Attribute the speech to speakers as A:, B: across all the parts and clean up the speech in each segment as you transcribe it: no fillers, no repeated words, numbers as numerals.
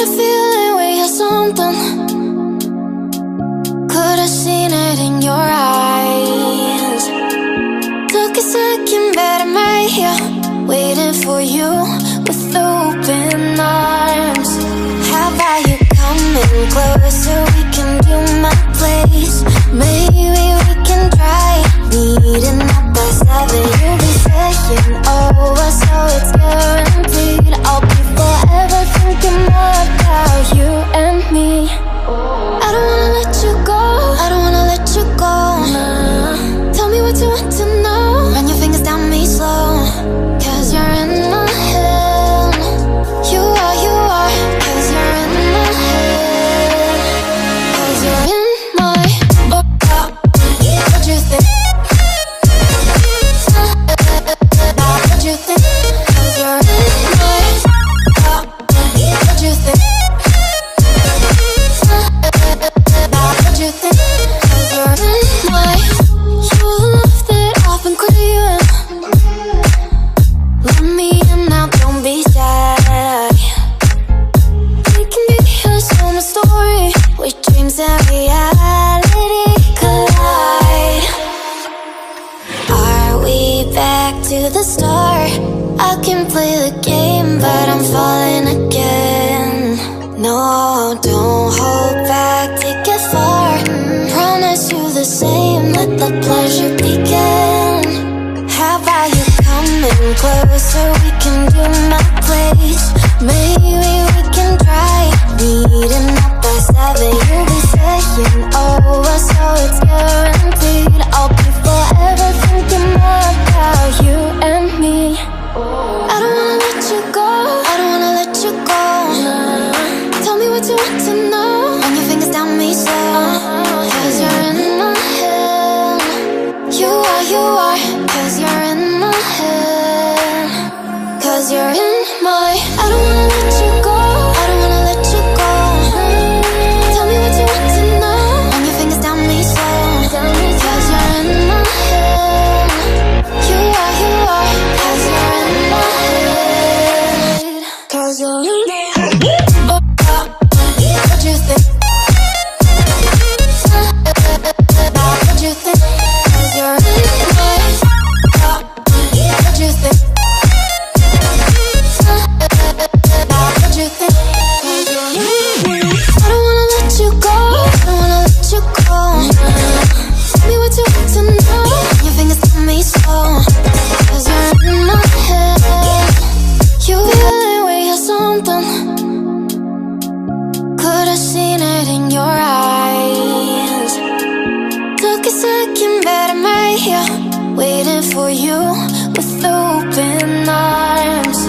A: a feeling we had something. Could've seen it in your eyes. Took a second, but I'm right here, waiting for you with open arms. How about you coming closer? We can do my place. Maybe we can try meeting up by 7. You'll be saying over, so it's guaranteed. I'll be forever thinking more about you and me. I don't wanna let you go, I don't wanna let you go. Tell me what you want to know. Run your fingers down me slow, 'cause you're in my head. You are, 'cause you're in my head. 'Cause you're in my what you think? What you think? 'Cause you're in my what you think? What you think? 'Cause you're in my you love that I've been craving. Let me in now, don't be shy. We can be here, so my story, with dreams and reality collide. Are we back to the start? I can play the game, but I'm falling again. No, don't hold back, take it far. Promise you the same, let the pleasure begin. How about you coming closer? We can do my place. Maybe we can try meeting up by 7. You'll be saying over, so it's guaranteed. I'll be forever thinking more about you and me. I don't wanna let you go, I don't wanna let you go. Tell me what you want to know. Run your fingers down me slow, 'cause you're in my head. You are, 'cause you're in my head. 'Cause you're in my I don't wanna let you go, I don't wanna let you go. Tell me what you want to know. Run your fingers down me slow, 'cause you're in my head. You are, 'cause you're in my head. 'Cause you're in my head. What you think? What you think? 'Cause you're in my what you think? What you think? 'Cause you're in my I don't wanna let you go, I don't wanna let you go. Tell me what you want to know. Your fingers tell me slow, 'cause you're in my head. You feeling we had something. Could've seen it in your eyes. Took a second, but I'm right here, waiting for you with open arms.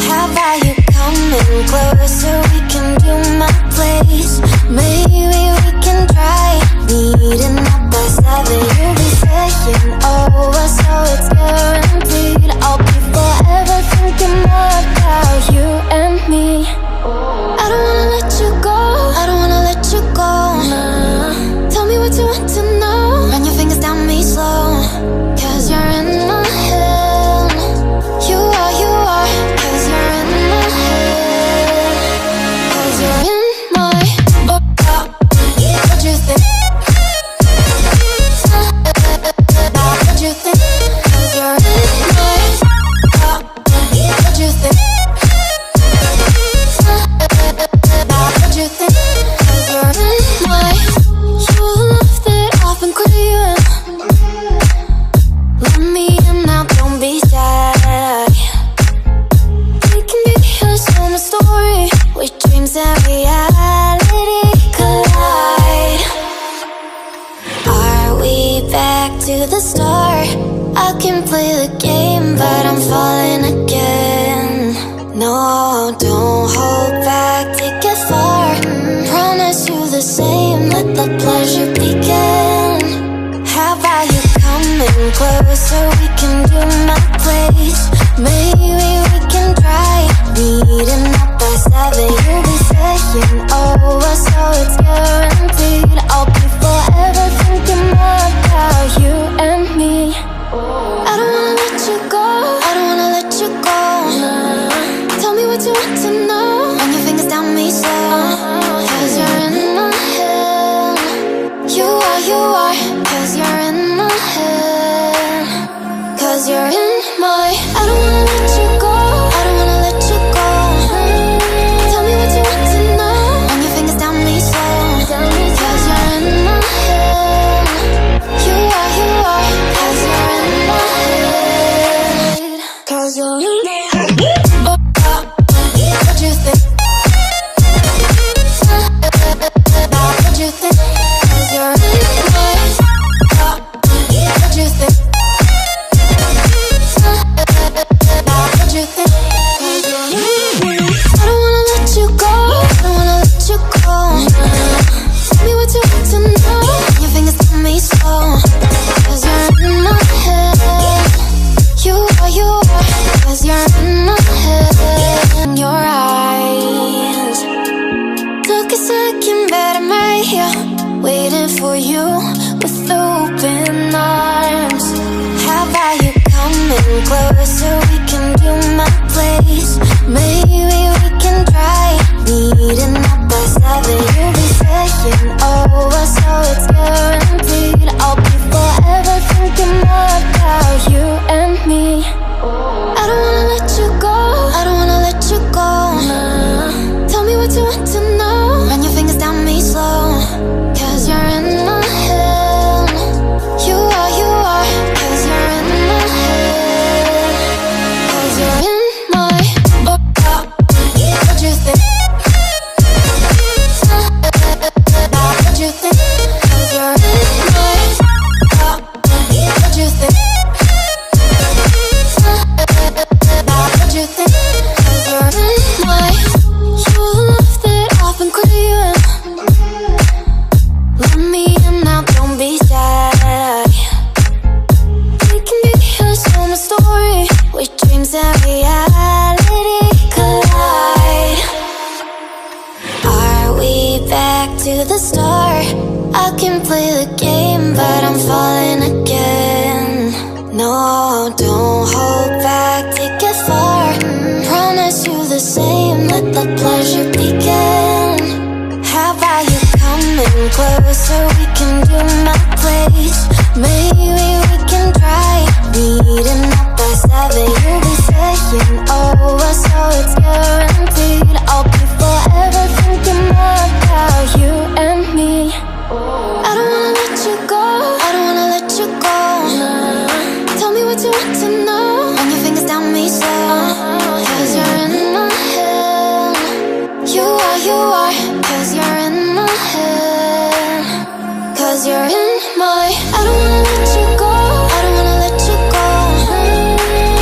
A: How about you coming closer? We can do my place. Maybe we can try meeting up by 7. You'll be saying over, so it's guaranteed. I'll be forever thinking more about you and me. I don't wanna let you go, I don't wanna let you go. Tell me what you want to know. Run your fingers down me slow, 'cause you're in my head. You are, 'cause you're in my head. 'Cause you're in my what you think? What you think? 'Cause you're in my what you think? What you think? 'Cause you're in my you love that I've been craving. Let me in now, don't be shy. We can be here, so my story, with dreams and reality collide. Are we back to the start? I can play the game, but I'm falling again. No, don't hold back, take it far. Promise you the same, let the pleasure begin. How about you coming closer? We can do my place. Maybe we can try meeting up by 7. You'll be saying over, so it's guaranteed. I'll be forever thinking more about you and me. I don't wanna let you go, I don't wanna let you go. Tell me what you want to know. Run your fingers down me slow, to the start. I can play the game, but I'm falling again. No, don't hold back, take it far. Promise you the same, let the pleasure begin. How about you coming closer, we can do my place. Maybe we can try meeting up by 7. You'll be saying over, so it's guaranteed. I'll be forever thinking more about you and me. I don't wanna let you go, I don't wanna let you go. Tell me what you want to know. Run your fingers down me slow, cause you're in my head. You are, cause you're in my head. Cause you're in my, I don't wanna let you go, I don't wanna let you go.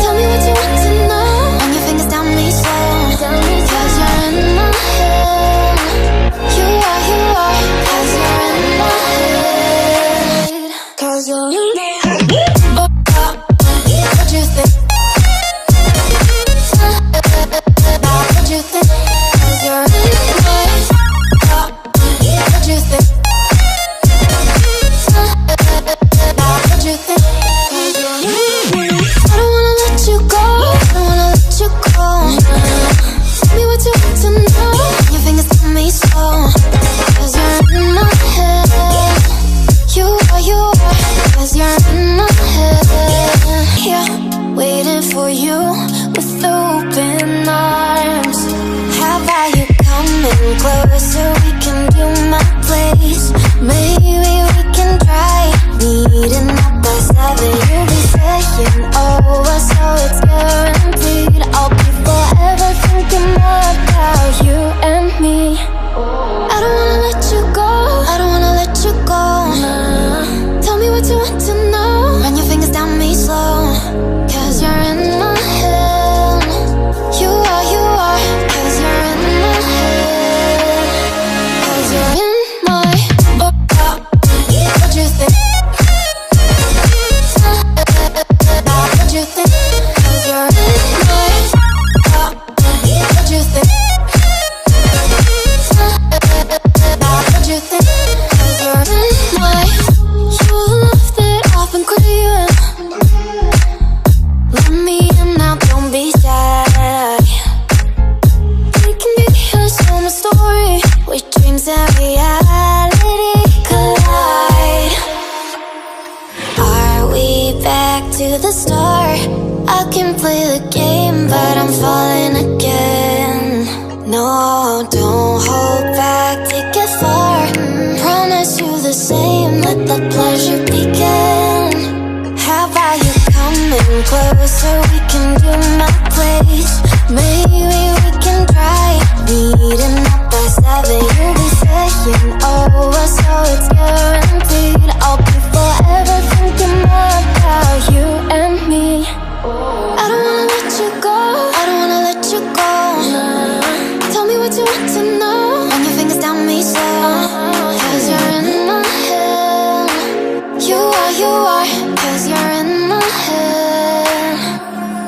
A: Tell me what you want to know. Run your fingers down me slow, cause you're in my head. You are, cause you're in my head. Cause you're in my head. What you think? What you think? Cause you're in my head. What you think? What you think? Cause you're in my head. I don't wanna let you go, I don't wanna let you go. Tell me what you want to know. Your fingers tell me slow, cause you're in my head. You are, cause you're in my head. Yeah, waiting for you with open arms. How about you coming closer, we can do my place. Maybe we can try meeting up by 7. You'll be saying over, so it's guaranteed. I'll be forever thinking more about you and me. I don't wanna let you go, I don't wanna let you go. Tell me what you want to know. Run your fingers down me slow, cause you're in my head. You are, cause you're in my head. Cause you're in my head. What you think? What you think? Cause you're in my head. What you think? What you think? Cause you're in my head. You're the love that I've been craving. Let me in now, don't be shy. We can be a summer story where dreams and reality collide. Are we back to the start? I can play the game, but I'm falling again. No, don't hold back, take it far. Promise you the same, let the pleasure begin. How about you coming closer, we can do my place. Maybe we can try meeting up by 7. You'll be saying over, so it's guaranteed. I'll be forever thinking more about you and me. I don't wanna let you go, I don't wanna let you go. Tell me what you want to know. Run your fingers down me slow, cause you're in my head. You are, cause you're in my head.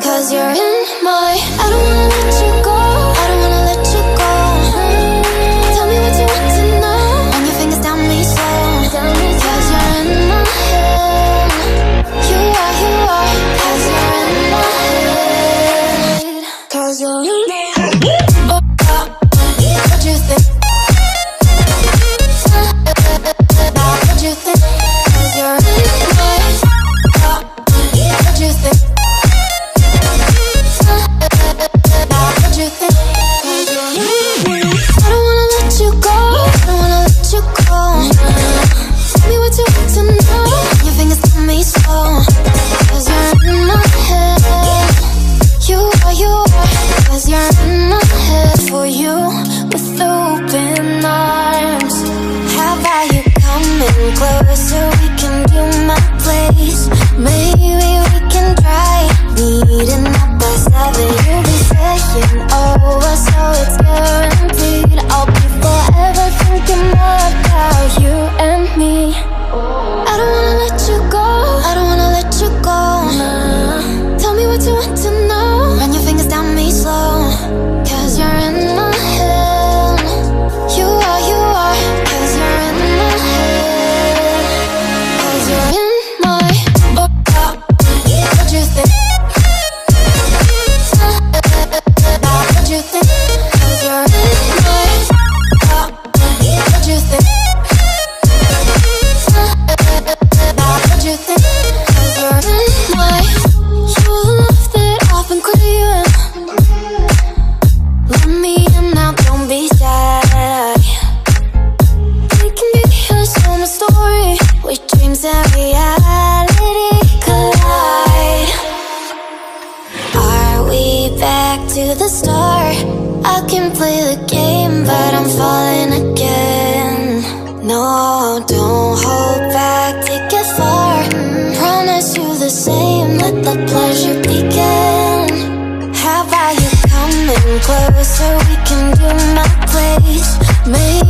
A: Cause you're in my, I don't wanna let you go, I don't wanna let you go. Tell me what you want to know. Run your fingers down me slow, cause you're in my head. You are, cause you're in my head. Cause you're in my head. What you think? What you think? Cause you're in my head. What you think? What you think? Cause you're in my head. I don't wanna let you go, I don't wanna let you go. Tell me what you want to know. Your fingers tell me slow, cause you're in my head. You are, cause you're in I can play the game, but I'm falling again. No, don't hold back, take it far. Promise you the same, let the pleasure begin. How about you coming closer, we can do my place. Maybe